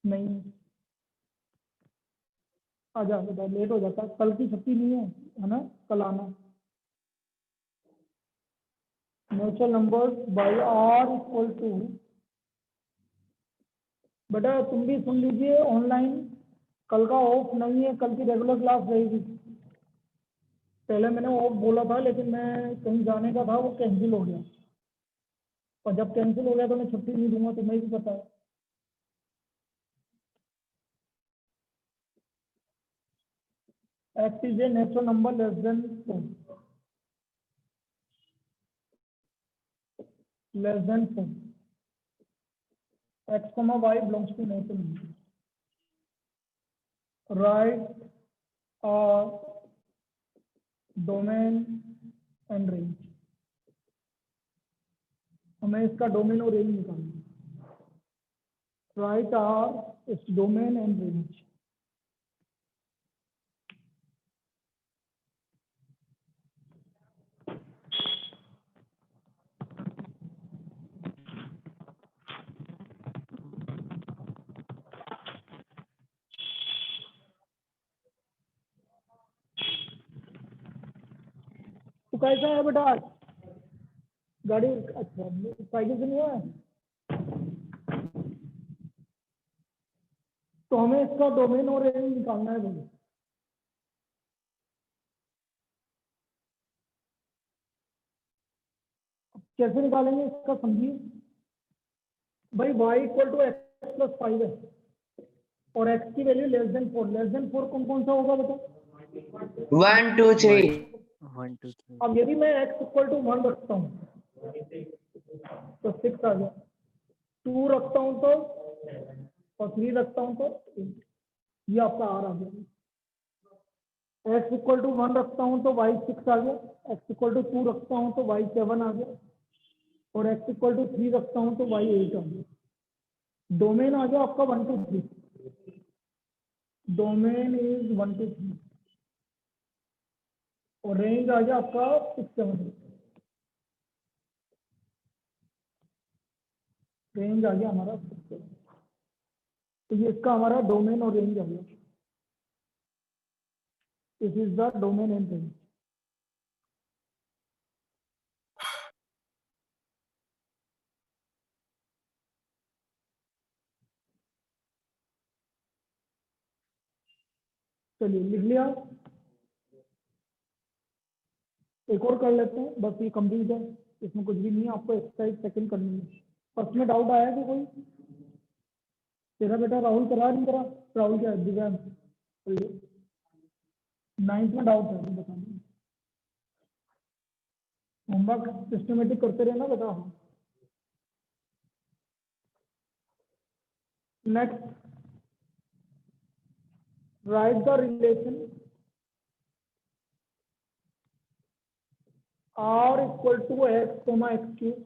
नहीं, आ जा बेटा, लेट हो जाता, कल की छुट्टी नहीं है ना, कल आना। Natural number by R equal to, बेटा तुम भी सुन लीजिए, ऑनलाइन कल का ऑफ नहीं है, कल की रेगुलर क्लास रहेगी। पहले मैंने ऑफ बोला था, लेकिन मैं कहीं जाने का था, वो कैंसिल हो गया, और जब कैंसिल हो गया तो मैं छुट्टी नहीं दूंगा, तुम्हें भी पता है। X is a natural number less than 4, less than 4, x comma y belongs to natural number. Write domain and range. हमें इसका डोमेन और रेंज निकालना है। Right its domain and range. तो कैसा है बेटा आज गाड़ी? अच्छा, साइकिल से नहीं है, तो हमें इसका डोमेन और रेंज निकालना है भाई। कैसे निकालेंगे इसका, समझिए भाई। y equal to X plus 5 है, और x की value less than 4। Less than 4 कौन कौन सा होगा बेटा? 1 2 3। 1 2 3। अब यदि मैं x इक्वल टू 1 रखता हूँ तो 6 आ गया, 2 रखता हूँ तो, और 3 रखता हूँ तो 8। ये आपका आर आ गया। x इक्वल टू 1 रखता हूँ तो y 6 आ गया, x इक्वल टू 2 रखता हूँ तो y 7 आ गया, और x इक्वल टू 3 रखता हूँ तो y 8 आ गया। डोमेन आ गया आपका 1 2 3। डोमेन इज 1 2 3, और रेंज आ गया आपका 6 7 8। रेंज आ गया हमारा 6 7। तो ये इसका हमारा डोमेन और रेंज आ गया। This is the domain and range. चलिए लिख लिया, एक और कर लेते हैं, बस ये कंप्लीट है, इसमें कुछ भी नहीं है, आपको एक्सरसाइज सेकंड करनी है। फर्स्ट में डाउट आया कि कोई? तेरा बेटा राहुल करा नहीं करा? राहुल क्या दिव्यांग? 9th में डाउट है बताना। होमवर्क सिस्टमेटिक करते रहना बेटा। Next, write the relation r equal to x comma x cube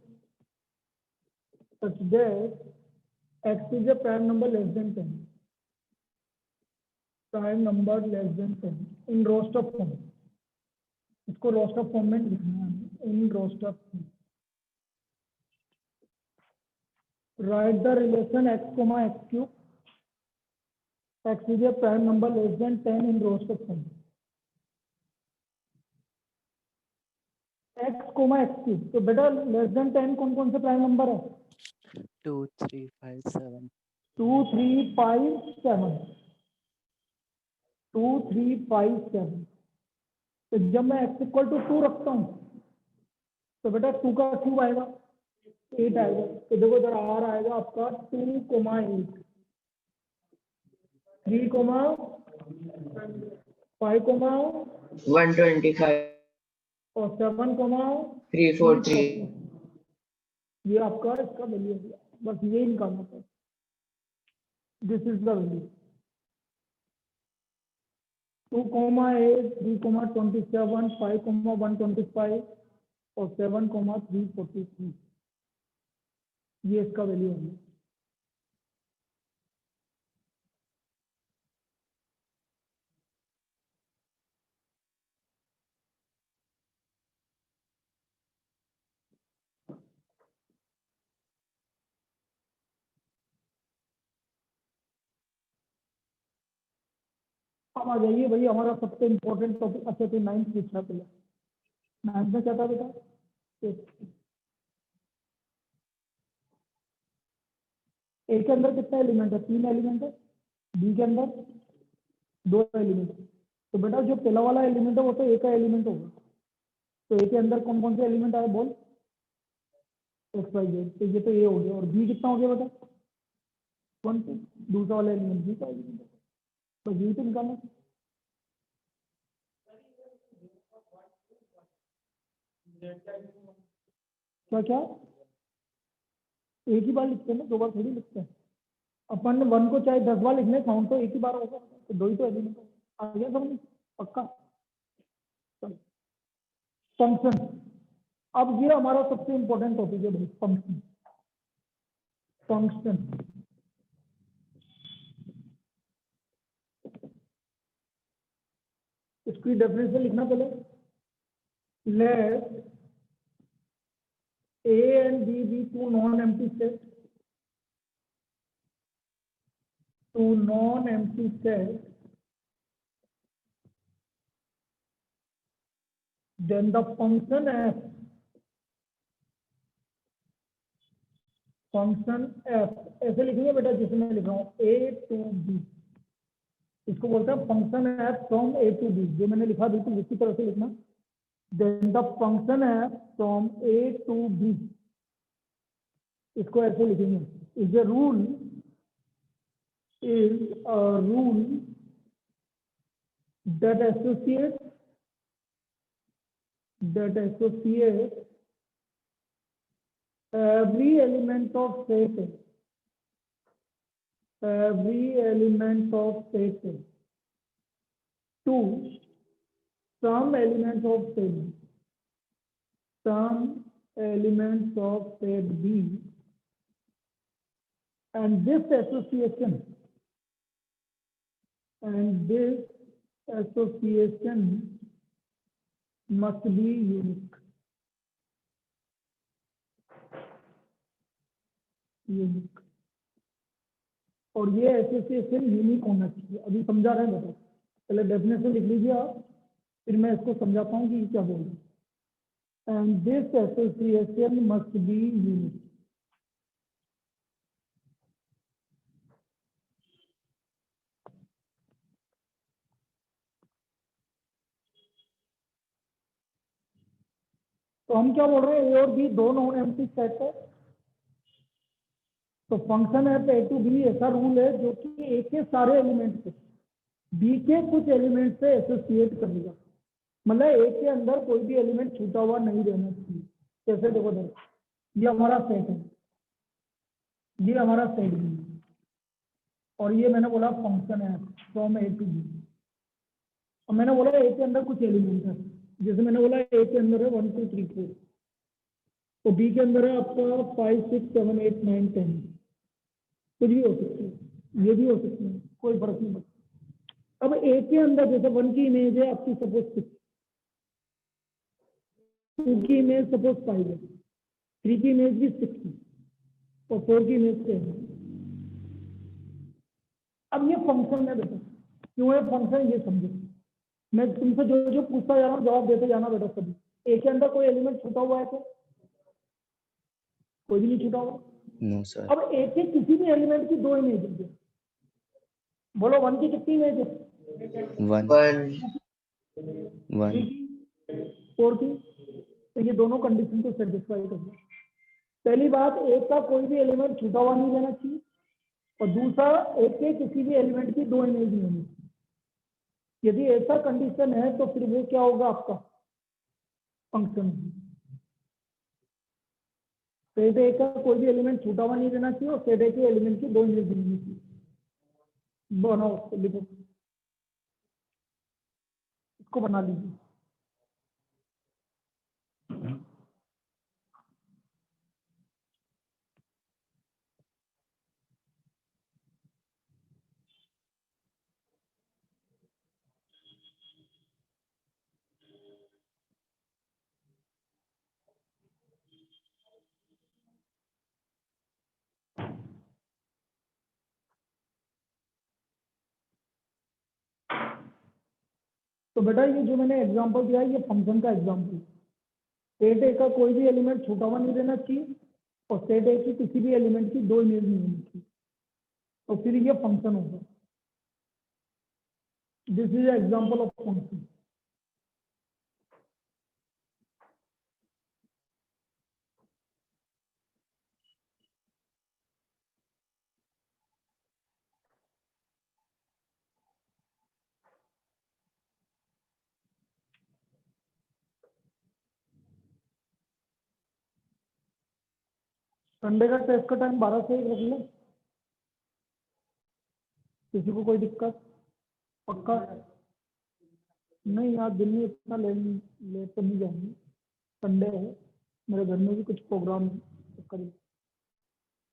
such that x is a prime number less than 10, prime number less than 10 in roster form। इसको roster form में लिखना है, in roster form. Write the relation x comma x cube, x is a prime number less than 10 in roster form। x comma x cube, तो बेटा less than 10 कौन कौन से prime number है? 2 3 5 7। 2 3 5 7, 2 3 5 7। तो जब मैं x इक्वल टू 2 रखता हूँ तो बेटा 2 का क्यूब आएगा 8 आएगा। तो देखो इधर r आएगा आपका 2 कोमा 8, 3 कोमा 5 कोमा 125 और 7 कोमा 343। ये आपका इसका वैल्यू है, बस यही निकालना था। This is the value 2 comma 8, 3 comma 27, 5 comma 125 और 7 कोमा 343। ये इसका वैल्यू है। अब आ जाइए भाई हमारा सबसे इम्पोर्टेंट टॉपिक। अच्छा तो 9th पूछना पहले। 9th में क्या था बेटा? ए के अंदर कितने एलिमेंट है? 3 एलिमेंट है। बी के अंदर 2 एलिमेंट है। तो बेटा जो पहला वाला एलिमेंट है वो तो ए का एलिमेंट होगा। तो ए के अंदर कौन कौन से एलिमेंट आए बोल? X Y Z. तो ये तो ए हो गया। और बी कितना हो गया बेटा? 1 2। दूसरा वाला एलिमेंट बी का एलिमेंट है। तो बी तो निकालना। क्या क्या? एक ही बार लिखते हैं ना, 2 बार थोड़ी लिखते हैं। अपन 1 को चाहे 10 बार लिखने काउंट तो एक ही बार होगा। तो 2 ही तो एलिमेंट होगा। आ गया समझ? पक्का? फंक्शन। अब ये हमारा सबसे इंपॉर्टेंट टॉपिक है भाई, फंक्शन। फंक्शन इसकी डेफिनेशन लिखना पहले। Let A and B be two non-empty sets. Two non-empty sets. Then the function f. Function f ऐसे लिखेंगे बेटा जिसे मैं लिख रहा हूँ A to B। इसको बोलते हैं function f from A to B। जो मैंने लिखा बिल्कुल इसी तरह से लिखना। Then the function f from A to B। इसको ऐसे लिखेंगे। Is a rule that associates every element of set to some elements of set B, and this association must be unique. और ये एसोसिएशन यूनिक होना चाहिए। अभी समझा रहे हैं बेटा, पहले डेफिनेशन लिख लीजिए आप, फिर मैं इसको समझाता हूँ कि ये क्या बोल रहे हैं। And this association must be unique. तो हम क्या बोल रहे हैं? ए और बी दो नॉन एम्प्टी सेट है। तो फंक्शन है ए टू बी ऐसा रूल है जो कि ए के सारे एलिमेंट से बी के कुछ एलिमेंट से एसोसिएट कर लिया। मतलब ए के अंदर कोई भी एलिमेंट छूटा हुआ नहीं रहना चाहिए। कैसे? देखो ये हमारा सेट है, ये हमारा सेट भी है, और ये मैंने बोला फंक्शन है फ्रॉम ए टू बी। और मैंने बोला ए के अंदर कुछ एलिमेंट है, जैसे मैंने बोला ए के अंदर है 1 2 3 4, तो बी के अंदर है आपका 5 6 7 8 9 10। कुछ भी हो सकता है, ये भी हो सकता है, कोई फर्क नहीं पड़ता। अब ए के अंदर जैसे 1 की इमेज है आपकी सपोज 6, 2 की इमेज सपोज 5 है, 3 की इमेज भी 6 है, और 4 की इमेज 10 है। अब ये फंक्शन है बेटा। क्यों है फंक्शन ये समझो। मैं तुमसे जो जो पूछता जा रहा हूँ जवाब देते जाना बेटा सभी। ए के अंदर कोई एलिमेंट छूटा हुआ है क्या? कोई भी नहीं छूटा हुआ। No sir. अब ए के किसी भी एलिमेंट की 2 इमेज है। बोलो 1 की कितनी इमेज है? 1 1 4 की। तो ये दोनों कंडीशन को सेटिस्फाई कर दिया। पहली बात, ए का कोई भी एलिमेंट छूटा हुआ नहीं रहना चाहिए, और दूसरा ए के किसी भी एलिमेंट की 2 इमेज नहीं होनी चाहिए। यदि ऐसा कंडीशन है तो फिर वो क्या होगा आपका फंक्शन। सेट ए का कोई भी एलिमेंट छूटा हुआ नहीं रहना चाहिए, और सेट ए के एलिमेंट की 2 इमेज नहीं होनी चाहिए। बनाओ उसको, लिखो, इसको बना लीजिए। तो बेटा ये जो मैंने एग्जांपल दिया है ये फंक्शन का एग्जांपल, सेट ए का कोई भी एलिमेंट छूटा हुआ नहीं रहना चाहिए और सेट ए की किसी भी एलिमेंट की 2 इमेज नहीं होनी चाहिए, तो फिर ये फंक्शन होगा। This is example of function. Sunday का टेस्ट का टाइम 12 से 1 रख लो, किसी को कोई दिक्कत? पक्का? नहीं आज दिन में इतना ले तो नहीं जाएंगे, संडे है, मेरे घर में भी कुछ प्रोग्राम करें।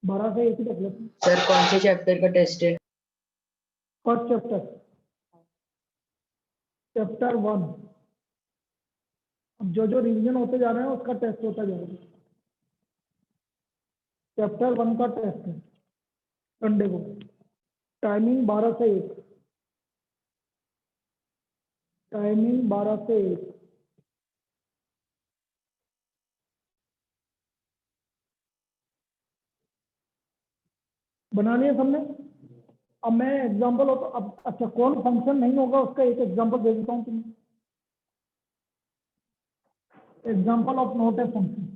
12 से 1 ही रख लेते हैं। सर कौन से चैप्टर का टेस्ट है? First chapter, chapter 1। अब जो जो रिवीजन होते जा रहे हैं उसका टेस्ट होता जाएगा। चैप्टर 1 का टेस्ट है संडे को, टाइमिंग 12 से 1, टाइमिंग 12 से 1। बनानी है सबने? अब मैं एग्जांपल होता अब अच्छा कौन फंक्शन नहीं होगा उसका एक एग्जांपल दे देता हूँ तुम्हें। Example of not a function.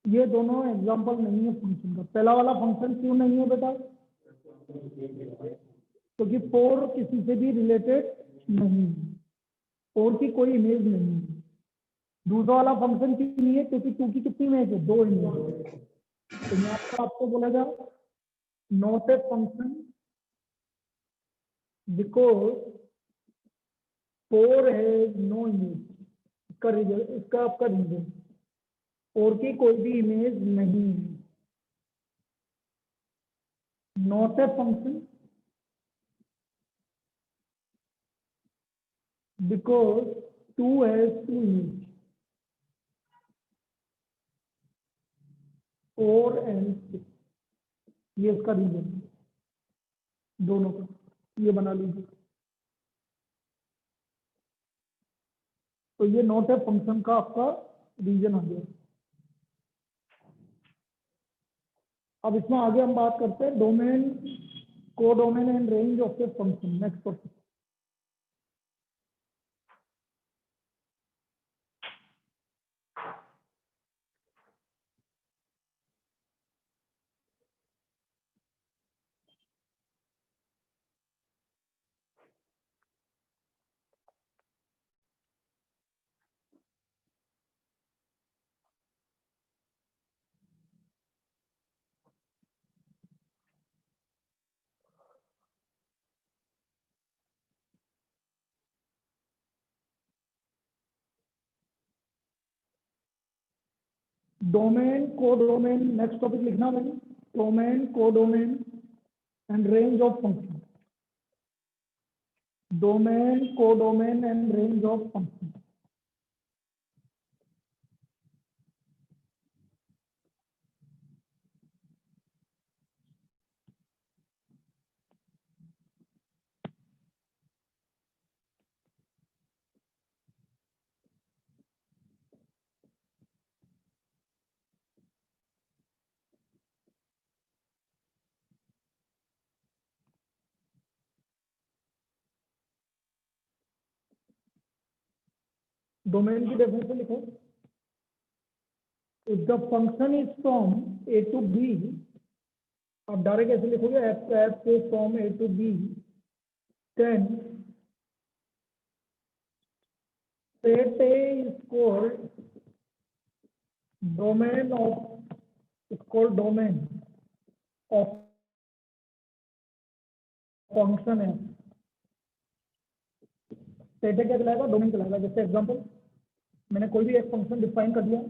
ये दोनों एग्जांपल नहीं है फंक्शन का। पहला वाला फंक्शन क्यों नहीं है बेटा? क्योंकि 4 किसी से भी रिलेटेड नहीं है, 4 की कोई इमेज नहीं है। दूसरा वाला फंक्शन क्यों नहीं है? क्योंकि 2 की कितनी इमेज है? 2 इमेज। तो यहाँ पर आपको बोला जाए नॉट ए फंक्शन बिकॉज 4 है नो इमेज। इसका रीजन, इसका आपका रीजन 4 की कोई भी इमेज नहीं है। Not a function because 2 has 2 image, 4 and 6। ये इसका रीजन है दोनों का, ये बना लीजिए। तो ये नॉट ए फंक्शन का आपका रीजन आ गया। अब इसमें आगे हम बात करते हैं domain, codomain and range of a function. Next topic. Domain, codomain, next topic लिखना भाई। Domain, codomain and range of function. Domain, codomain and range of function. Domain की डेफिनेशन लिखो। If the function is from A to B, आप direct ऐसे लिखोगे F से from A to B, then set A is called domain of, it's called domain of function है। Set क्या कहलाएगा? Domain कहलाएगा। जैसे एग्जांपल, मैंने कोई भी एक फंक्शन डिफाइन कर दिया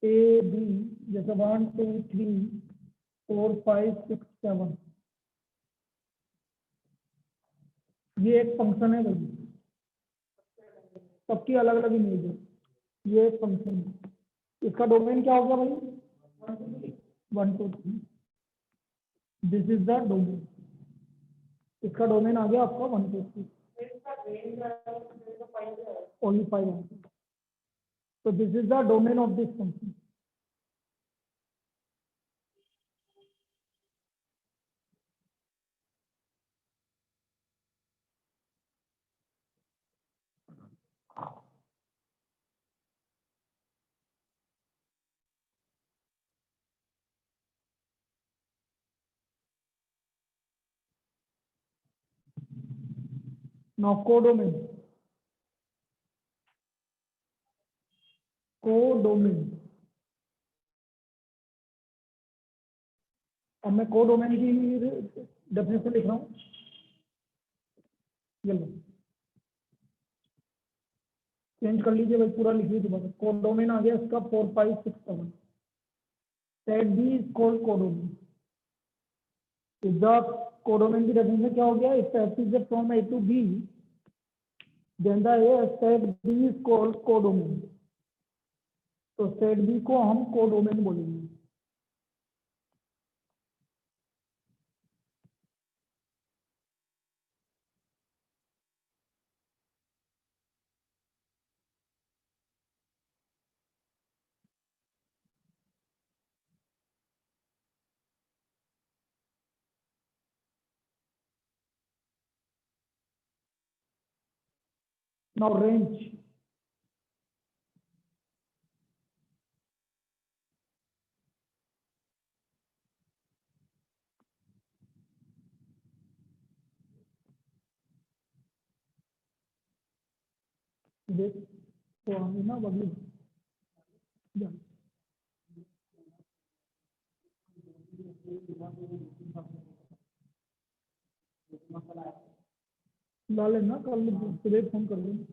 ए बी, जैसे 1 2 3 4 5 6 7, ये एक फंक्शन है भाई, सबकी अलग अलग इमेज है, ये एक फंक्शन है। इसका डोमेन क्या होगा भाई? 1 2 3, दिस इज द डोमेन। इसका डोमेन आ गया आपका 1 2 3, only 5 answer. So this is the domain of this function. Now codomain. Codomain. अब मैं कोडोमेन की डेफिनेशन लिख रहा हूँ, ये लो चेंज कर लीजिए भाई, पूरा लिखिए दोबारा। कोडोमेन आ गया इसका 4 5 6 7। Set B is called codomain. The codomain की डेफिनेशन क्या हो गया? If set is from A to B, then the set B is called codomain. तो सेट बी को हम कोडोमेन बोलेंगे। Now range. देख तो हमें ना बदली ला लेना, कल सुबह फोन कर लेना,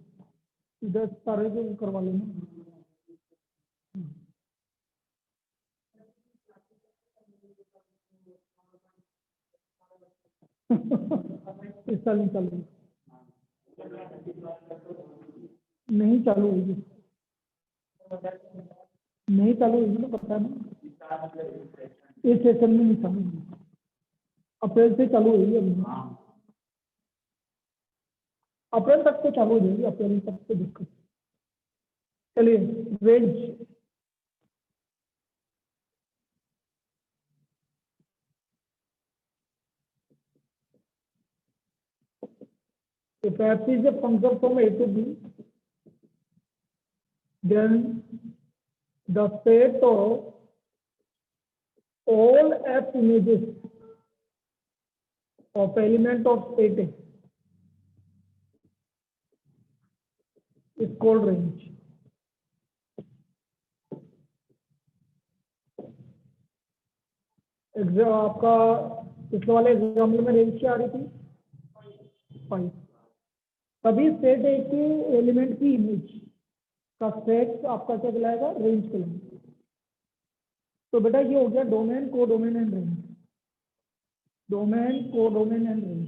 इधर सारे को करवा लेना। इस साल नहीं चालू, नहीं चालू होगी, नहीं चालू होगी ना, पता है ना, इस सेशन में नहीं चालू होगी, अप्रैल से चालू होगी। अभी अप्रैल तक तो चालू हो जाएगी, अप्रैल तक तो दिक्कत। चलिए range, if f is a function from a to b, then the set of all f images of element of set A is called range. आपका पिछले वाले एग्जाम्पल में रेंज क्या आ रही थी? 5। तभी सेट ए के एलिमेंट की इमेज का सेट आपका क्या कहलाएगा? रेंज कहलाएगा। तो बेटा ये हो गया domain, codomain and range. Domain, codomain and range.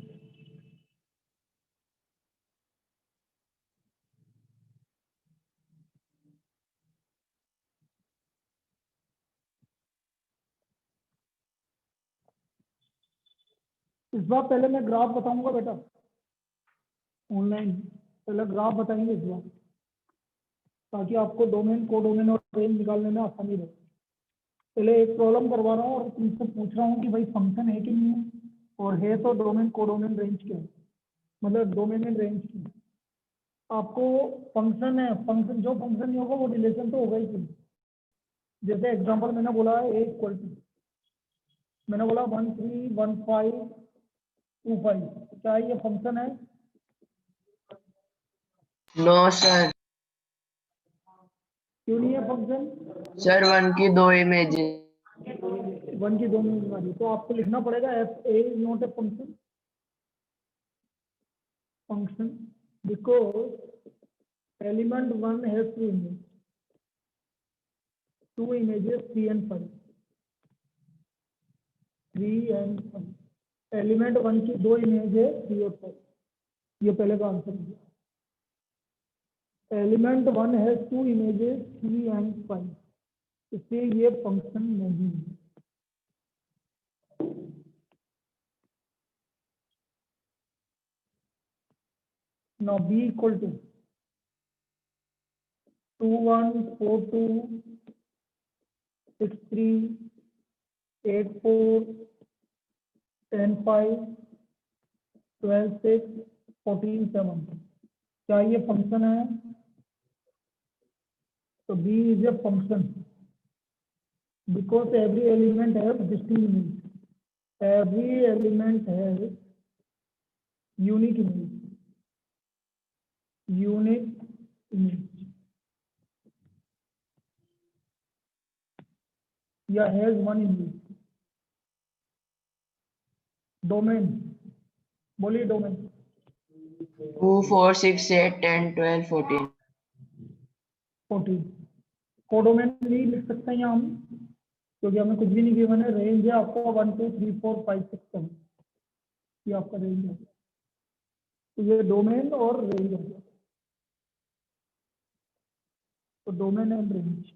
इस बार पहले मैं ग्राफ बताऊंगा बेटा, ऑनलाइन पहले ग्राफ बताएंगे इस बार, ताकि आपको डोमेन, कोडोमेन और रेंज निकालने में आसानी रहे। पहले एक प्रॉब्लम करवा रहा हूँ और तुमसे पूछ रहा हूँ कि भाई फंक्शन है कि नहीं है, और है तो डोमेन, कोडोमेन, रेंज क्या है, मतलब डोमेन एंड रेंज क्या है। आपको फंक्शन है, फंक्शन जो फंक्शन नहीं होगा वो रिलेशन तो होगा ही नहीं। जैसे एग्जांपल मैंने बोला है a इक्वल टू, मैंने बोला 1 3 1 5 2 5, क्या ये फंक्शन है? No sir. क्यों नहीं है फंक्शन? सर 1 की 2 इमेजेस। 1 की 2 इमेज वाली, तो आपको लिखना पड़ेगा F A is not a function because element 1 has 2 images 3 and 5, 3 and 5, element 1 की 2 इमेज है 3 और 5, ये पहले का आंसर है। एलिमेंट 1 है 2 images 3 and 5, इसलिए ये फंक्शन नहीं है। नाउ बी इक्वल टू 2 1 4 2 6 3 8 4 10 5 12 6 14 7, क्या ये फंक्शन है? तो b is a function because every element has distinct image, every element has unique image या has one image। डोमेन, बोलिए डोमेन। 2 4 6 8 10 12 14। 14 कोडोमेन नहीं लिख सकते हैं हम, क्योंकि हमें कुछ भी नहीं गिवन है। रेंज है आपका 1 2 3 4 5 6 7, ये आपका रेंज है। तो ये डोमेन और रेंज हो गया। तो डोमेन एंड रेंज।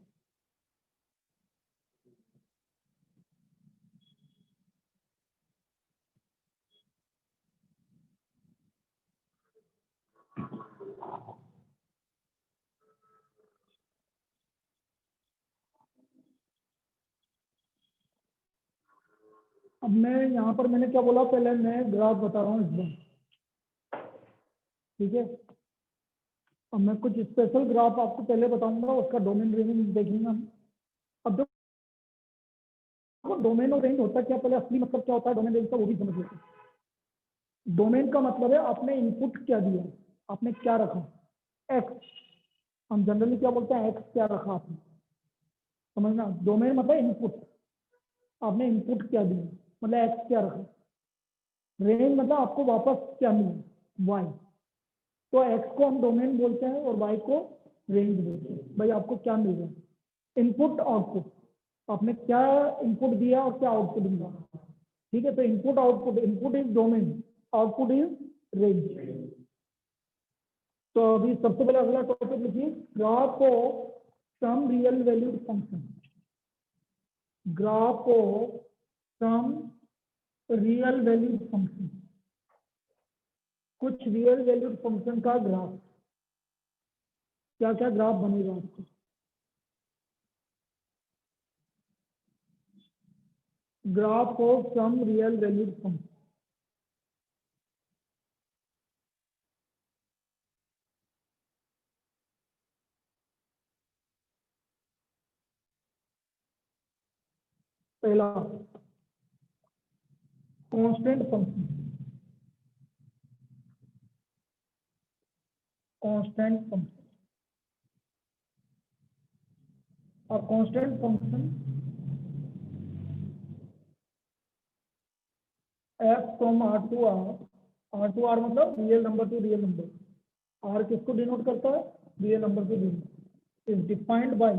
अब मैं यहाँ पर मैंने क्या बोला, पहले मैं ग्राफ बता रहा हूँ इस बार, ठीक है। अब मैं कुछ स्पेशल ग्राफ आपको पहले बताऊंगा, उसका डोमेन रेंज देखेंगे हम। अब देखो डोमेन और रेंज होता क्या, पहले असली मतलब क्या होता है डोमेन रेंज का वो भी समझ लेते हैं। डोमेन का मतलब है आपने इनपुट क्या दिया, आपने क्या रखा, एक्स। हम जनरली क्या बोलते हैं, एक्स क्या रखा आपने, समझना। डोमेन मतलब इनपुट, आपने इनपुट क्या दिया, मतलब एक्स क्या रखा। रेंज मतलब आपको वापस क्या मिला, वाई। तो एक्स को हम डोमेन बोलते हैं और वाई को रेंज बोलते हैं। भाई आपको क्या मिल रहा है, इनपुट आउटपुट, आपने क्या इनपुट दिया और क्या आउटपुट मिला, ठीक है। तो input output, input is domain, output is range. तो अभी सबसे पहले अगला टॉपिक लिखिए, graph of some real valued function. Graph of some real valued function, कुछ रियल वैल्यूड फंक्शन का ग्राफ। क्या क्या ग्राफ बनेगा आपका, graph of some real valued function. पहला कांस्टेंट फंक्शन, कांस्टेंट फंक्शन। और constant function f from r to r मतलब real number to real number. r किसको डिनोट करता है, real number to real number. Is defined by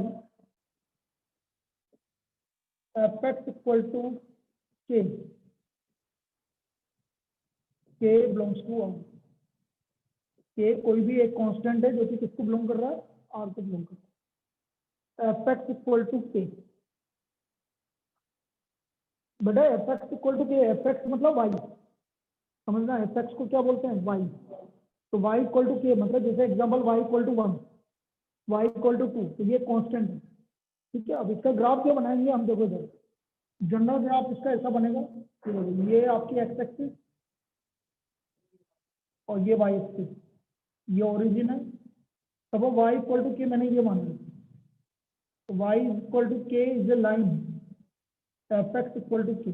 fx equal to k, k belongs to r। k कोई भी एक constant है जो कि किसको बिलोंग कर रहा है, r को बिलोंग कर रहा है। fx इक्वल टू k, बेटा fx equal to k, fx मतलब y, समझना। fx को क्या बोलते हैं, y। तो y इक्वल टू k मतलब जैसे example y equal to 1, y equal to 2, तो ये कांस्टेंट है, ठीक है। अब इसका ग्राफ क्या बनाएंगे हम, देखो इधर जनरल ग्राफ इसका ऐसा बनेगा, ये आपकी एक्स एक्सिस और ये वाई एक्सिस, ये ओरिजिन है। तब y इक्वल टू के मैंने ये मान लिया, तो y equal to K is a line, F X equal to K.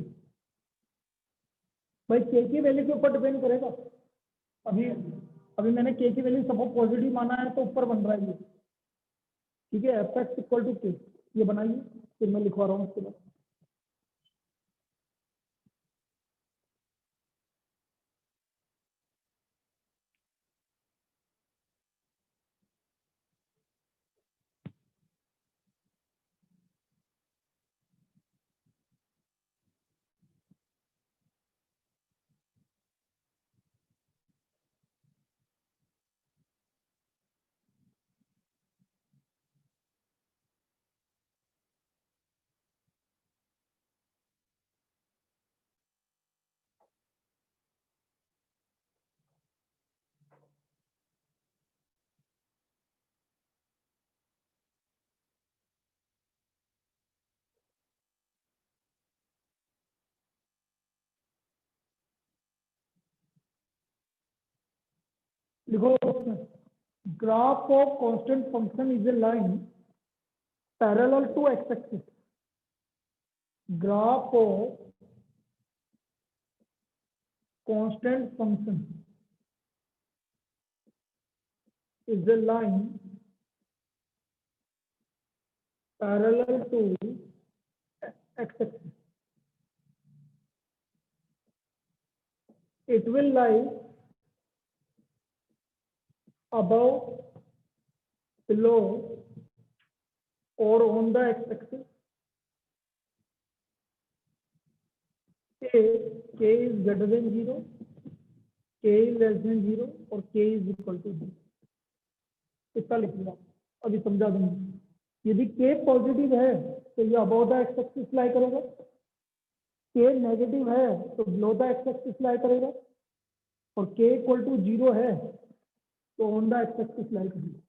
भाई के की वैल्यू के ऊपर डिपेंड करेगा। अभी अभी मैंने के की वैल्यू सपोज पॉजिटिव माना है तो ऊपर बन रहा है ये, ठीक है। एफ एक्स इक्वल टू के, ये बनाइए, फिर मैं लिखवा रहा हूँ उसके बाद। लिखो, graph of constant function is a line parallel to X axis. Graph of constant function is a line parallel to X axis. It will lie above, below, or on the x-axis. K is greater than 0, K is less than 0, और K is equal to 0. इतना लिख लिया, अभी समझा दूंगी। यदि K positive है तो ये above the X axis lie करेगा, K नेगेटिव है तो below the X axis lie करेगा, और K इक्वल टू 0 है तो on the X axis lie करेगा।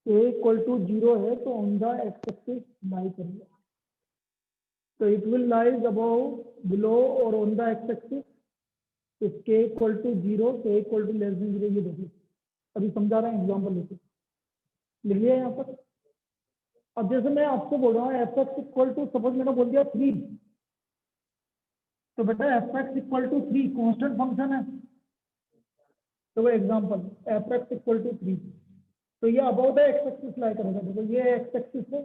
K इक्वल टू 0 है तो on the X axis lie करेगा। तो it will lies above, below और on the X axis. If K equal to 0, K equal to less than 0, ये देखिए अभी समझा रहा हूँ एग्जाम्पल लेके। लिख लिया यहाँ पर। अब जैसे मैं आपसे बोल रहा हूँ F X equal to, suppose मैंने बोल दिया 3, तो बेटा F X equal to 3 constant function है, तो वो example F X equal to 3, तो ये about the X axis lie करेगा। देखो ये एक्स एक्सिस है,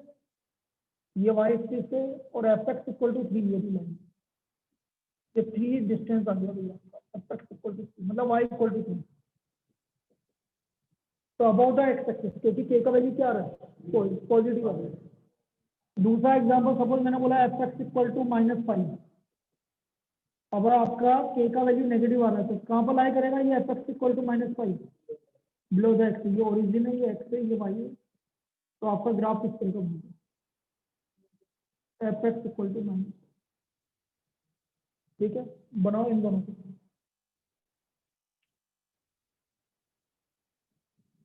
ये वाई एक्सिस है, और एफ एक्स इक्वल टू 3 ये भी लाइन, ये 3 डिस्टेंस आ गया भैया, एफ एक्स इक्वल टू 3 मतलब वाई इक्वल टू 3। तो अबाउट द एक्स एक्सिस, क्योंकि के का वैल्यू क्या रहा है, पॉजिटिव आ रहा है। दूसरा एग्जाम्पल, सपोज मैंने बोला एफ एक्स इक्वल टू -5, अब आपका के का वैल्यू नेगेटिव आ रहा है, तो कहाँ पर लाई करेगा ये F X equal to -5, below the X. ये ओरिजिन है, ये एक्स है, ये वाई है, तो आपका ग्राफ इस तरह का बनेगा, एफ एक्स इक्वल टू -। ठीक है, बनाओ इन दोनों को।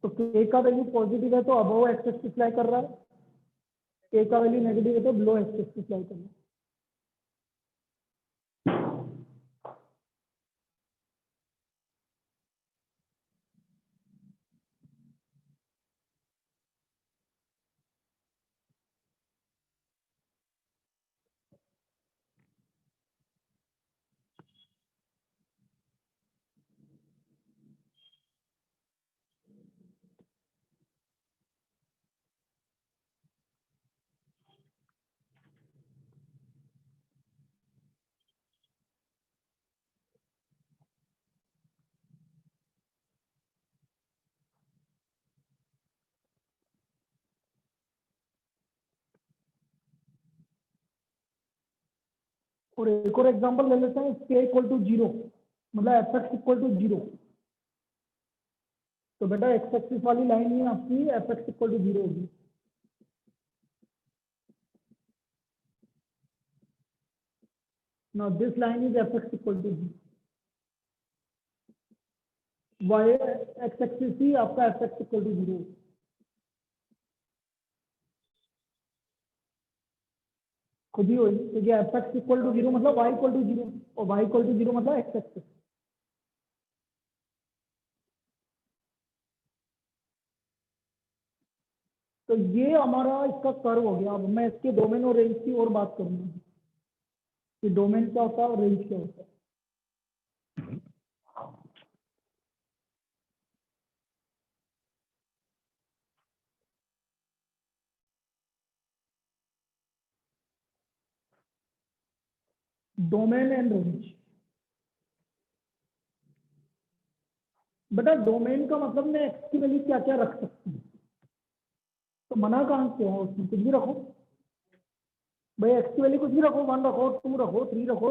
तो के का वैल्यू पॉजिटिव है तो अबव एक्स एक्सिस लाई कर रहा है, के का वैल्यू नेगेटिव है तो बिलो एक्स एक्सिस लाई कर रहा है। और एक और एग्जांपल ले लेते हैं, के इक्वल टू 0 मतलब एफ एक्स इक्वल टू 0। तो बेटा एक्स एक्सिस वाली लाइन ही आपकी एफ एक्स इक्वल टू 0 होगी। Now this line is F X equal to 0, Y X axis ही आपका एफ एक्स इक्वल टू 0। खुद ही होगी, क्योंकि एफ एक्स इक्वल टू 0 मतलब वाई इक्वल टू 0, और वाई इक्वल टू 0 मतलब एक्स एक्सिस। तो ये हमारा इसका कर्व हो गया। अब मैं इसके डोमेन और रेंज की और बात करूंगा कि डोमेन क्या होता है और रेंज क्या होता है। Domain and range. बेटा डोमेन का मतलब मैं एक्स की वैल्यू क्या क्या रख सकती हूँ, तो मना कहाँ किया है उसमें, कुछ भी रखो भाई, एक्स की वैल्यू कुछ भी रखो, 1 रखो, 2 रखो, 3 रखो,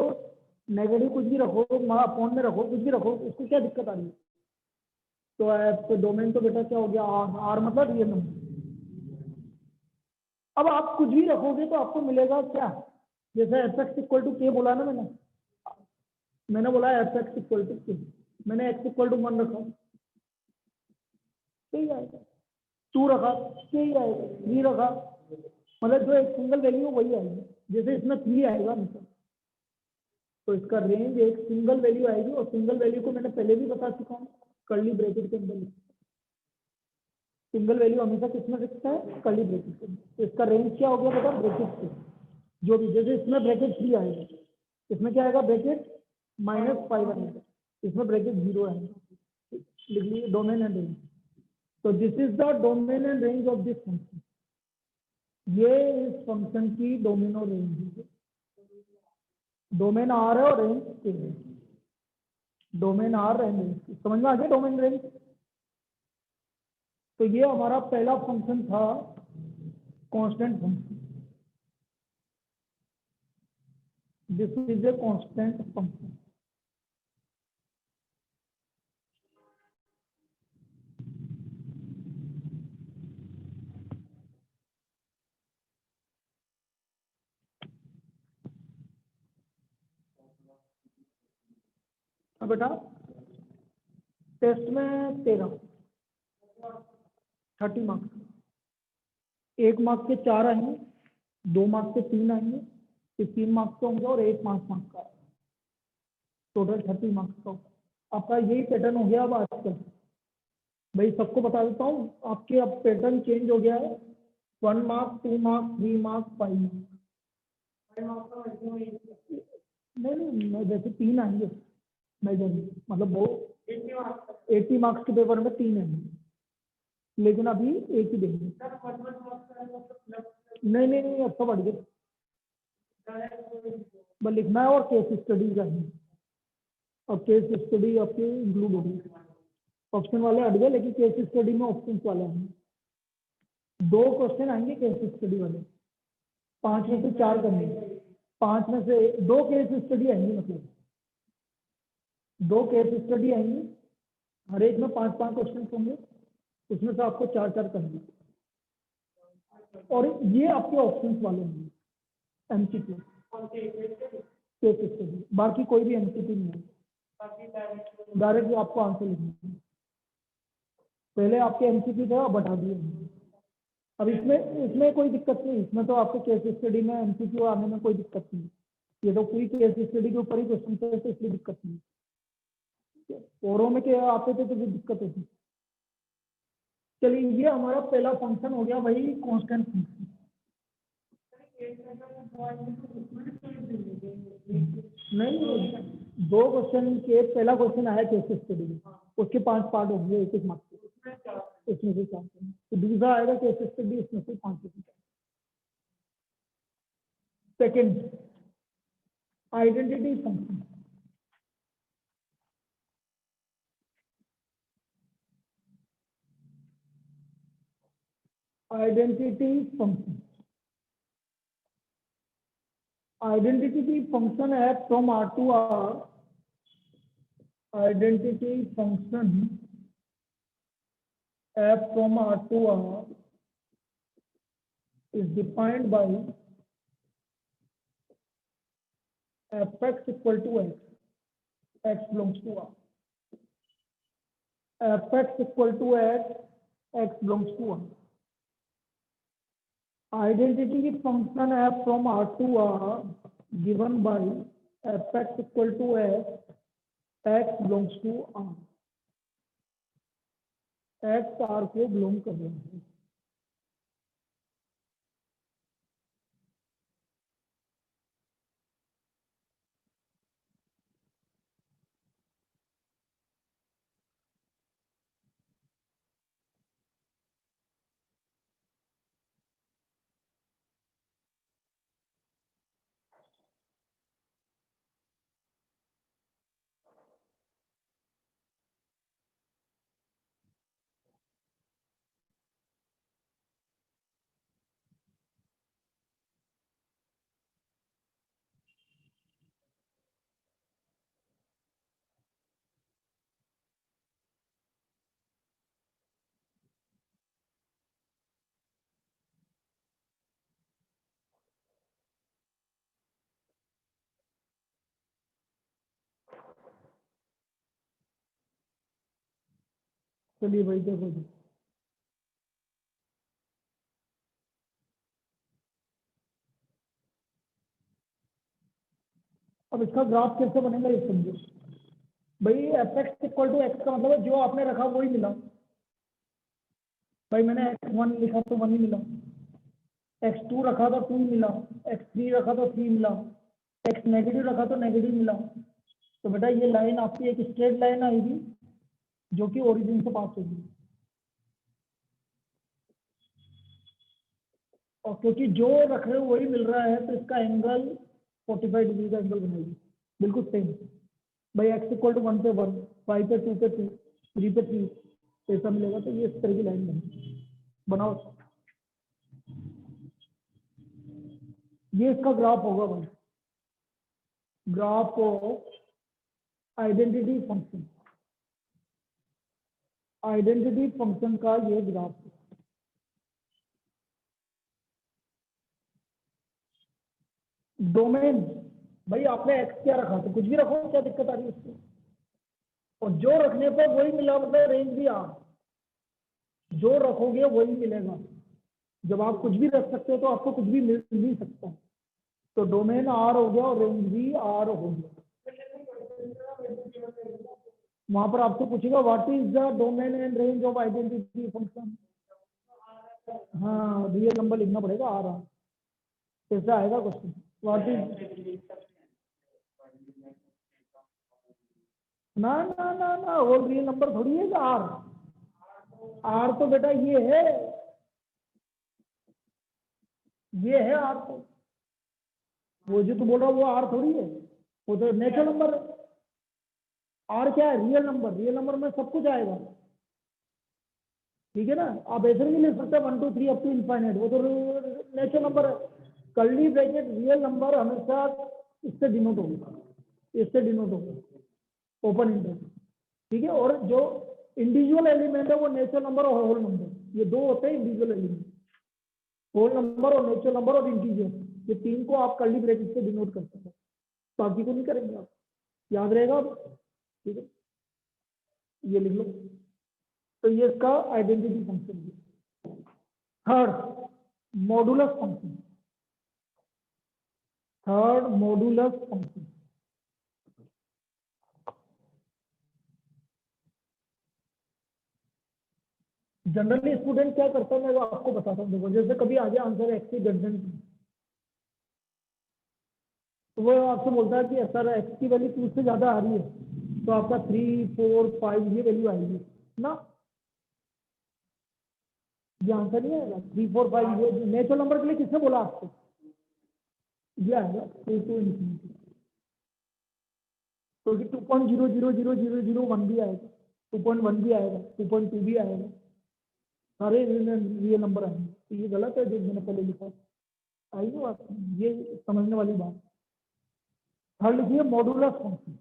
नेगेटिव कुछ भी रखो, अपॉन में रखो, कुछ भी रखो, उसको क्या दिक्कत आ रही है। तो एफ डोमेन तो बेटा क्या हो गया, आर, आर मतलब रियल नंबर। अब आप कुछ भी रखोगे तो आपको मिलेगा क्या, जैसे एफ एक्स इक्वल टू के बोला ना मैंने बोला एफ एक्स इक्वल टू के, मैंने एक्स इक्वल टू 1 रखा, सही आएगा, 2 रखा, सही आएगा, 3 रखा, मतलब जो एक सिंगल वैल्यू वही आएगी, जैसे इसमें 3 आएगा मतलब, तो इसका रेंज एक सिंगल वैल्यू आएगी, और सिंगल वैल्यू को मैंने पहले भी बता चुका हूँ, कर्ली ब्रैकेट के अंदर सिंगल वैल्यू हमेशा किसमें लिखता है, कर्ली ब्रैकेट के अंदर। तो इसका रेंज क्या हो गया बेटा, ब्रैकेट से जो भी, जैसे इसमें ब्रैकेट 3 आएगा, इसमें क्या आएगा, ब्रैकेट -5 आएगा, इसमें ब्रैकेट 0 आएगा, लिख लीजिए डोमेन एंड रेंज। तो this is the domain and range of this function, ये इस फंक्शन की डोमेन और रेंज है, डोमेन आर है और रेंज के है, डोमेन आर रेंज, समझ में आ गया डोमेन रेंज। तो ये हमारा पहला फंक्शन था, constant function, this is a constant function. अब बेटा टेस्ट में 30 मार्क्स, 1 मार्क्स के 4 आएंगे, 2 मार्क्स के 3 आएंगे, फिर 3 मार्क्स का होंगे और 1 5 मार्क्स का, टोटल 30 मार्क्स का होगा। आपका यही पैटर्न हो गया अब आजकल, भाई सबको बता देता हूँ, आपके अब पैटर्न चेंज हो गया है, 1 मार्क्स, 2 मार्क्स, 3 मार्क्स, 5 मार्क्स। नहीं नहीं, मैं जैसे 3 आएंगे मेजर में, मतलब वो 80 मार्क्स के पेपर में 3 आएंगे, लेकिन अभी एक ही देंगे। नहीं नहीं नहीं, अब तो बढ़ गया, बस लिखना है और केस स्टडी करनी है, और केस स्टडी आपके इंक्लूड होगी, ऑप्शन वाले हट गए, लेकिन केस स्टडी में ऑप्शन वाले आएंगे, 2 क्वेश्चन आएंगे केस स्टडी वाले, 5 में से 4 करने, 5 में से 2 केस स्टडी आएंगी, मतलब 2 केस स्टडी आएंगी, हर एक में 5-5 क्वेश्चन होंगे, उसमें से आपको 4-4 करने, और ये आपके ऑप्शन वाले होंगे, एमसीक्यू केस स्टडी, बाकी कोई भी एमसीक्यू नहीं है, डायरेक्टली आपको आंसर लिखना है, पहले आपके एमसीक्यू थे अब बढ़ा दिए, अब इसमें इसमें कोई दिक्कत नहीं, इसमें तो आपको केस स्टडी में एमसीक्यू आने में कोई दिक्कत नहीं, ये तो पूरी केस स्टडी के ऊपर ही क्वेश्चन थे, तो इसलिए दिक्कत नहीं, औरों में क्या आते थे तो फिर दिक्कत होती। चलिए ये हमारा पहला फंक्शन हो गया भाई, कांस्टेंट फंक्शन। नहीं, 2 क्वेश्चन के, पहला क्वेश्चन आया केस स्टडी में, उसके 5 पार्ट हो गए, 1-1 मार्क्स के, उसमें से 4, तो दूसरा आएगा केस स्टडी, उसमें से 5 question. Second, identity function. Identity function, identity function है from R to R, identity function f from R to R is defined by fx equal to x, x belongs to R. fx equal to x, x belongs to R. Identity function f from R to R given by fx equal to x, x belongs to R. x R को belong कर रहा है। चलिए भाई देखो जी, अब इसका graph कैसे बनेगा ये समझो भाई। F X equal to X का मतलब है जो आपने रखा वही मिला भाई। मैंने एक्स वन लिखा तो वन ही मिला, एक्स टू रखा था टू ही मिला, एक्स थ्री रखा तो थ्री मिला, एक्स नेगेटिव रखा तो नेगेटिव मिला। तो बेटा ये लाइन आपकी एक स्ट्रेट लाइन आएगी जो कि ओरिजिन से पास होगी, और क्योंकि जो रख रहे हो वही मिल रहा है तो इसका एंगल 45 डिग्री का एंगल बनाएगी, बिल्कुल सेम भाई। एक्स इक्वल टू वन पे वन, वाई पे टू पे टू, थ्री पे थ्री, ऐसा मिलेगा। तो ये इस तरह की लाइन बनेगी, बनाओ। ये इसका ग्राफ होगा भाई, ग्राफ को आइडेंटिटी फंक्शन, आइडेंटिटी फंक्शन का ये ग्राफ है। डोमेन भाई आपने एक्स क्या रखा तो कुछ भी रखो, क्या दिक्कत आ रही है उसको, और जो रखने पर वही मिला मतलब रेंज भी आ, जो रखोगे वही मिलेगा। जब आप कुछ भी रख सकते हो तो आपको कुछ भी मिल भी सकता है। तो डोमेन आर हो गया और रेंज भी आर हो गया। वहां पर आपसे पूछेगा what is the domain and range of identity function. हाँ रियल नंबर लिखना पड़ेगा आ रहा, कैसे आएगा क्वेश्चन। व्हाट इज, ना ना ना ना वो रियल नंबर थोड़ी है आर। आर तो बेटा ये है आर तो, वो जो तू बोल रहा है वो आर थोड़ी है, वो तो नेचुरल नंबर है। आर क्या है, रियल नंबर, रियल नंबर में सब कुछ आएगा, ठीक है ना। आप ऐसे नहीं लिख सकते one two three up to infinite, वो तो नेचुरल नंबर है। कर्ली ब्रैकेट रियल नंबर हमेशा इससे डिनोट होगा, इससे डिनोट होगा ओपन इंटरेस्ट, ठीक है। और जो इंडिविजुअल एलिमेंट है वो नेचुरल नंबर और होल नंबर, ये दो होते हैं इंडिविजुअल एलिमेंट, होल नंबर और नेचुरल नंबर और इंटीजर, ये तीन को आप कर्ली ब्रैकेट से डिनोट कर सकते हैं, बाकी को नहीं करेंगे आप, याद रहेगा अब, ठीक है। ये लिख लो, तो ये इसका आइडेंटिटी फंक्शन है। Third modulus function, third modulus function. Generally student क्या करता है मैं वो आपको बताता हूँ, देखो जैसे कभी आ गया आंसर एक्स की गर्दन की, तो वो आपसे बोलता है कि सर एक्स की वैल्यू 2 से ज्यादा आ रही है तो आपका 3 4 5 ये वैल्यू आएगी ना, ये आंसर नहीं आएगा। 3 4 5 ये नेचुरल नंबर के लिए किसने बोला आपको, ये आएगा 2 टू इंफिनिटी, तो 2.0000001 भी आएगा, 2.1 भी आएगा, 2.2 भी आएगा, सारे रियल नंबर आएंगे। तो ये गलत है जो मैंने पहले लिखा, आई ना बात, ये समझने वाली बात। थर्ड लिखिए modulus function,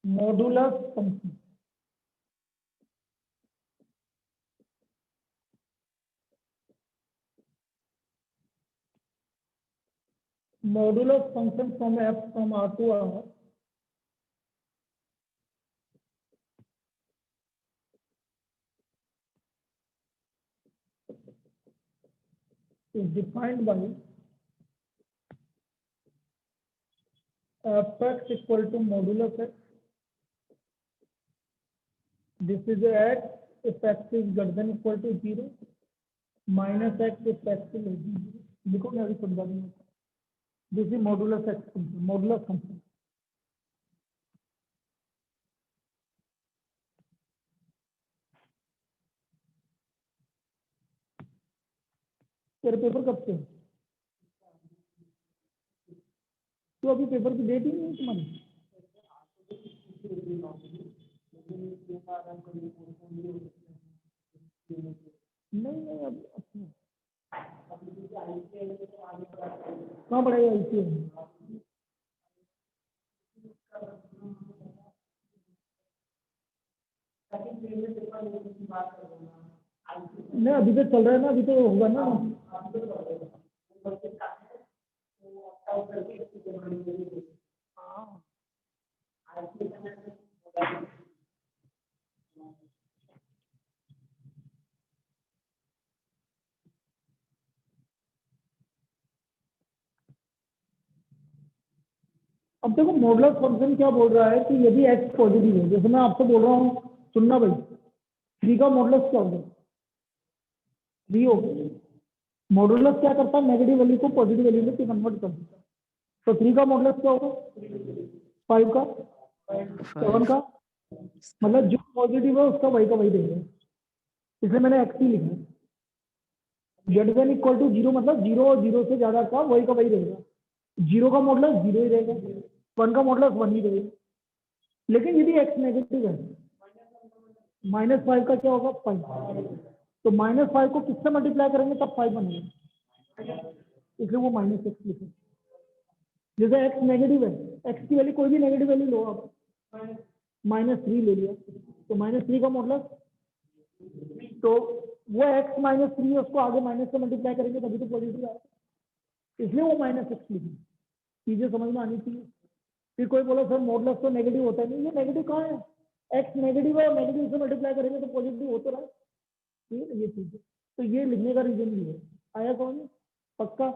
modulus function. modulus function from f from R to R is defined by fx equal to modulus x. This is x if x is greater than equal to 0 minus x if x is less than 0. देखो मैं अभी समझा दूंगा। This is modulus x function, modulus function. तेरे paper कब से है? तो अभी पेपर की डेट ही नहीं है तुम्हारी। नहीं नहीं अब कहाँ पढ़ेगा ICA में? नहीं अभी तो चल रहा है ना, अभी तो होगा ना। हाँ अब देखो मॉडुलस फंक्शन क्या बोल रहा है कि यदि x पॉजिटिव है, जैसे मैं आपसे बोल रहा हूँ सुनना भाई, 3 का मॉडुलस क्या होगा, 3 होगा। मॉडुलस क्या करता है, नेगेटिव वैल्यू को पॉजिटिव वैल्यू में कन्वर्ट कर देता है। तो 3 का मॉडुलस क्या होगा, 5 का, 7 का, मतलब जो पॉजिटिव है उसका वही का वही रहेगा, इसलिए मैंने एक्स ही लिखा है। ग्रेटर देन इक्वल टू 0 मतलब 0 और 0 से ज्यादा का वही का वही रहेगा। 0 का मॉडुलस 0 ही रहेगा, 1 का मॉडुलस 1 ही रहेगा। लेकिन यदि x नेगेटिव है, -5 का क्या होगा, 5। तो -5 को किससे मल्टीप्लाई करेंगे तब 5 बनेगा, इसलिए वो -x लिखे। जैसे x नेगेटिव है, x की वैल्यू कोई भी नेगेटिव वैल्यू लो आप, -3 ले लिया, तो -3 का मॉडुलस, तो वो x -3 है, उसको आगे माइनस से मल्टीप्लाई करेंगे तभी तो पॉजिटिव आएगा, इसलिए वो -x लिखे। चीजें समझ में आनी चाहिए। फिर कोई बोला सर मॉडुलस तो नेगेटिव होता है, नहीं, ये नेगेटिव कहाँ है, x नेगेटिव है और नेगेटिव से मल्टीप्लाई करेंगे तो पॉजिटिव हो तो रहा है, ठीक है, ये चीज है। तो ये लिखने का रीजन भी है। आया कौन पक्का।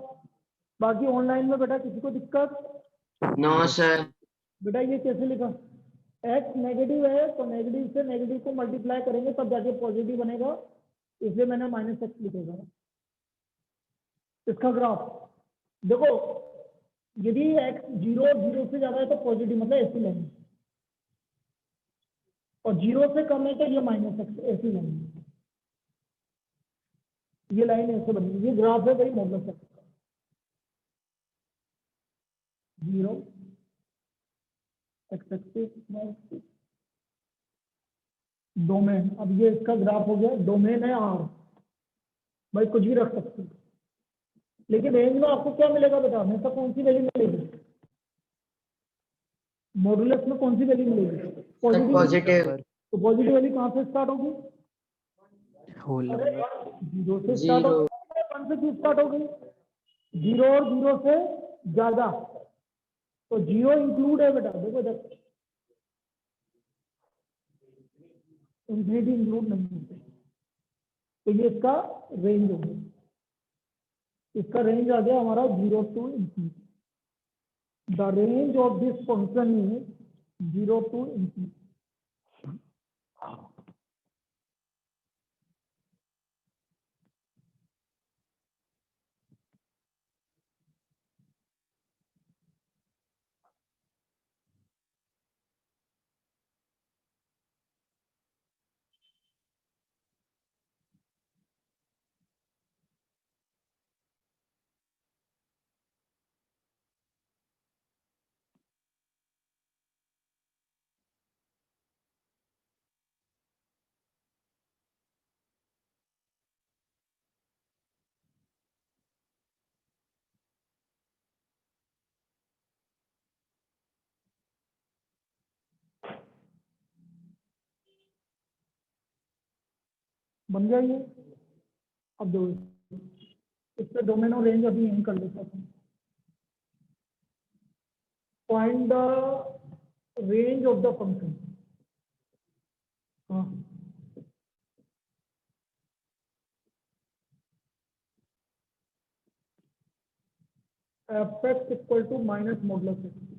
बाकी ऑनलाइन में बेटा किसी को दिक्कत, नो सर। बेटा ये कैसे लिखा, x नेगेटिव है तो नेगेटिव से नेगेटिव को मल्टीप्लाई करेंगे तब जाके पॉजिटिव बनेगा, इसलिए मैंने -x लिखेगा। इसका ग्राफ देखो, यदि x 0 से ज्यादा है तो पॉजिटिव मतलब ऐसी लाइन, और 0 से कम है तो ये -x ऐसी लाइन, ये लाइन ऐसे बनेगी। ये ग्राफ है भाई मॉडुलस x का, 0 x डोमेन। अब ये इसका ग्राफ हो गया, डोमेन है R, भाई कुछ भी रख सकते हो, लेकिन रेंज में आपको क्या मिलेगा बेटा, हमेशा कौन सी वैल्यू मिलेगी, मॉडुलस में कौन सी वैल्यू मिलेगी, पॉजिटिव। पॉजिटिव। तो पॉजिटिव वैल्यू कहाँ से स्टार्ट होगी, होल अरे नंबर 0 से स्टार्ट जीरो। होगी, 1 से क्यों स्टार्ट होगी, 0 और 0 से ज्यादा, तो 0 इंक्लूड है बेटा, देखो जब इंफिनिटी इंक्लूड नहीं होते, तो ये इसका रेंज हो गया, इसका रेंज आ गया हमारा 0 to infinity। The range of this function is 0 to infinity। बन गया ये। अब दो इससे डोमेन और रेंज अभी यही कर लेते हैं। Find the range of the function. हाँ, fx equal to minus modulus x।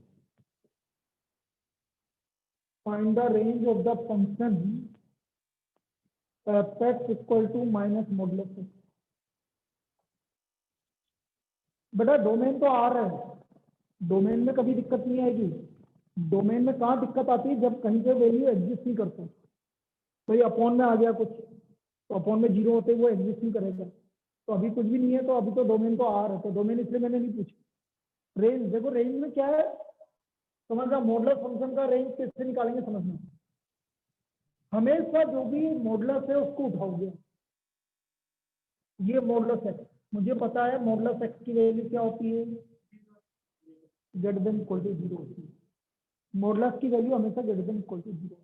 Find the range of the function fx equal to minus modulus x। बेटा डोमेन तो आ रहा है, डोमेन में कभी दिक्कत नहीं आएगी। डोमेन में कहाँ दिक्कत आती है, जब कहीं पे वैल्यू एग्जिस्ट नहीं करता, भाई अपॉन में आ गया कुछ, तो अपॉन में 0 होते वो एग्जिस्ट नहीं करेगा, तो अभी कुछ भी नहीं है, तो अभी तो डोमेन तो आ रहा है, तो डोमेन इसलिए मैंने नहीं पूछा। रेंज देखो, रेंज में क्या है समझना, मॉडुलस फंक्शन का रेंज कैसे निकालेंगे समझना, हमेशा जो भी मॉडुलस है उसको उठाओगे। ये मॉडुलस है, मुझे पता है मॉडुलस एक्स की वैल्यू क्या होती है, ग्रेटर देन इक्वल टू 0 होती है। मॉडुलस की वैल्यू हमेशा ग्रेटर देन इक्वल टू 0,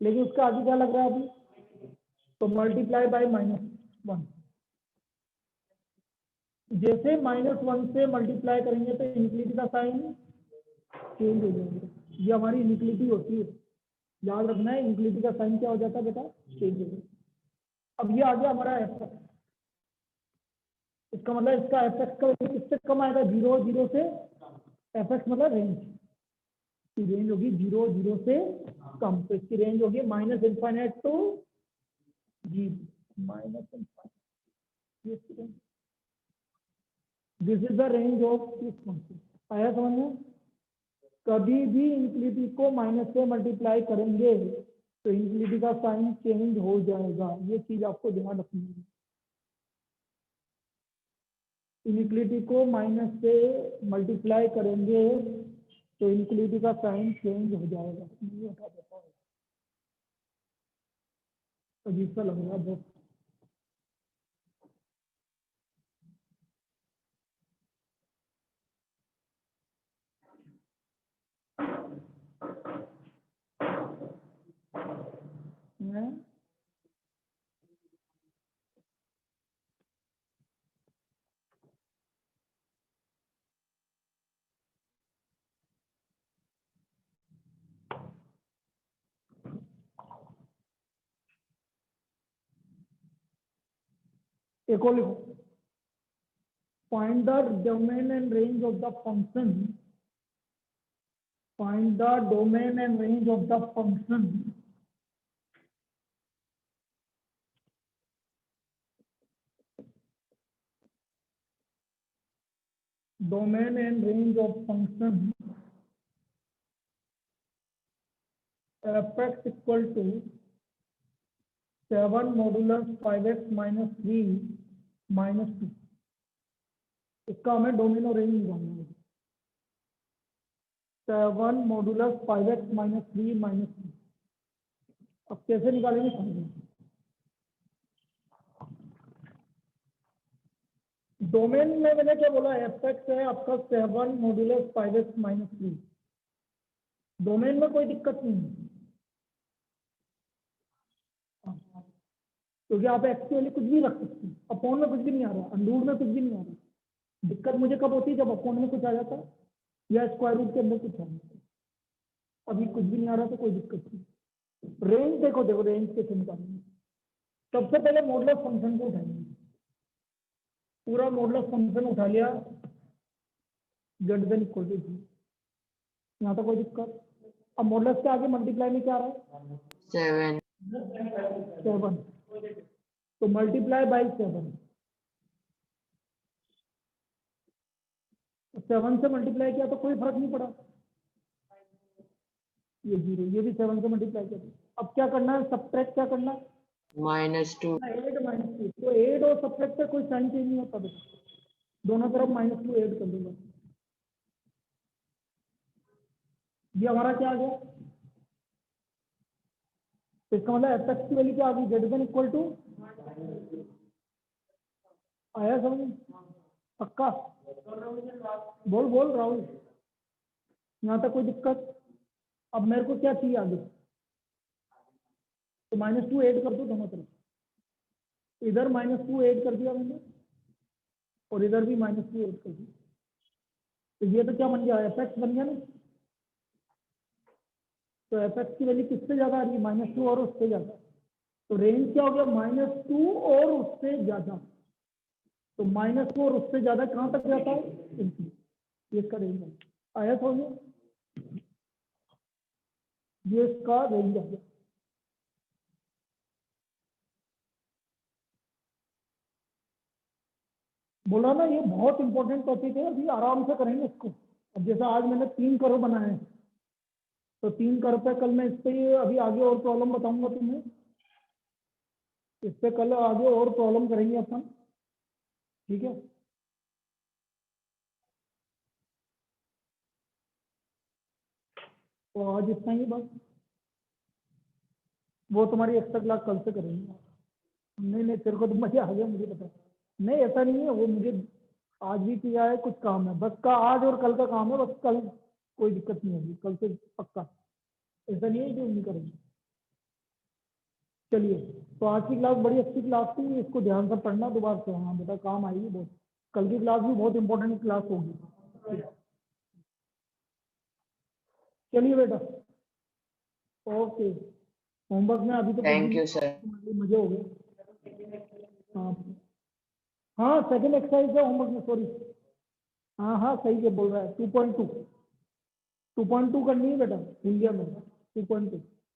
लेकिन उसका आगे क्या लग रहा है अभी, तो मल्टीप्लाई बाय -1। जैसे -1 से मल्टीप्लाई करेंगे तो इनफिनिटी का साइन चेंज हो जाएगा, ये हमारी इनफिनिटी होती है, याद रखना है। इनफिनिटी का साइन क्या हो जाता है बेटा, चेंज हो जाएगा। अब ये आ गया हमारा एफ, इसका मतलब इसका एफ एक्स का किससे कम आएगा, 0 0 से, एफ एक्स मतलब रेंज, की रेंज होगी 0 0 से कम, तो इसकी रेंज होगी minus infinite to zero, minus infinite. This is the range of this function. आया समझ में? कभी भी इनफिनिटी को माइनस से मल्टीप्लाई करेंगे तो इनफिनिटी का साइन चेंज हो जाएगा, ये चीज आपको ध्यान रखनी है। इनफिनिटी को माइनस से मल्टीप्लाई करेंगे तो इनफिनिटी का साइन चेंज हो जाएगा। ये हटा देता हूं, अजीब सा लग रहा है बहुत। एक और लिखो, find the domain and range of the function, find the domain and range of the function domain and range of function fx equal to 7 modulus 5x minus 3 minus 2। इसका हमें डोमेन और रेंज निकालना है। 7 मॉडुलस 5x माइनस 3 माइनस 2। अब कैसे निकालेंगे समझेंगे। Domain में मैंने क्या बोला, fx है आपका 7 मॉडुलस 5x माइनस 3। डोमेन में कोई दिक्कत नहीं है क्योंकि आप x के लिए कुछ भी रख सकते हैं, अपॉन में कुछ भी नहीं आ रहा, अंडूर में कुछ भी नहीं आ रहा। दिक्कत मुझे कब होती है, जब अपॉन में कुछ आ जाता है या स्क्वायर रूट के अंदर कुछ आ जाता है। अभी कुछ भी नहीं आ रहा तो कोई दिक्कत नहीं। रेंज देखो, रेंज कैसे निकालेंगे। सबसे पहले मॉडुलस फंक्शन को उठाएंगे, पूरा मॉडुलस फंक्शन उठा लिया, ग्रेटर इक्वल टू 0। यहाँ तो कोई दिक्कत। अब मॉडुलस के आगे मल्टीप्लाई में क्या आ रहा है, 7 7, तो मल्टीप्लाई बाई 7, 7 से मल्टीप्लाई किया तो कोई फर्क नहीं पड़ा, ये 0, ये भी 7 से मल्टीप्लाई किया। अब क्या करना है, सब्ट्रैक्ट क्या करना है, -2 8 माइनस 2। तो 8 और सब्ट्रैक्ट से कोई साइन चेंज नहीं होता बेटा, दोनों तरफ -2 ऐड कर दूंगा। ये हमारा क्या आ गया, तो इसका मतलब एफ की वैल्यू क्या आ गई, ग्रेटर देन इक्वल टू। आया समझ पक्का, बोल बोल राहुल, यहाँ तक कोई दिक्कत। अब मेरे को क्या चाहिए आगे, तो -2 ऐड कर दो दोनों तरफ, इधर -2 ऐड कर दिया मैंने और इधर भी -2 ऐड कर दिया, तो ये तो क्या बन गया, एफ बन गया ना। तो एफ की वैल्यू किससे ज्यादा आ रही है, -2 और उससे ज्यादा, तो रेंज क्या हो गया, -2 और उससे ज्यादा। तो -2 और उससे ज्यादा कहां तक जाता है, ये इसका रेंज है। आया समझ में, ये इसका रेंज है। बोला ना, ये बहुत इंपॉर्टेंट टॉपिक है, अभी आराम से करेंगे इसको। अब जैसा आज मैंने 3 कर्व बनाए हैं, तो 3 कर्व पे कल मैं इस पे अभी आगे और प्रॉब्लम बताऊंगा तुम्हें, इस पे कल आगे और प्रॉब्लम करेंगे अपन, ठीक है। तो आज इतना ही बस, वो तुम्हारी एक्स्ट्रा क्लास कल से करेंगे। नहीं नहीं, तेरे को तो मजा आ गया, मुझे पता। नहीं ऐसा नहीं है, वो मुझे आज भी किया है, कुछ काम है बस का, आज और कल का काम है बस, कल कोई दिक्कत नहीं होगी, कल से पक्का। ऐसा नहीं है कि नहीं करेंगे। चलिए, तो आज की क्लास बड़ी अच्छी क्लास थी, इसको ध्यान से पढ़ना दोबारा से, हाँ बेटा काम आएगी बहुत। कल की क्लास भी बहुत इंपॉर्टेंट क्लास होगी। चलिए बेटा, ओके। होमवर्क में अभी तो कुछ थैंक भी यू सर। मजे हो गए। हाँ हाँ, सेकंड एक्सरसाइज है होमवर्क में, सॉरी। हाँ हाँ सही से बोल रहा है, 2.2। 2.2 करनी है बेटा, भूल गया मैं, 2.2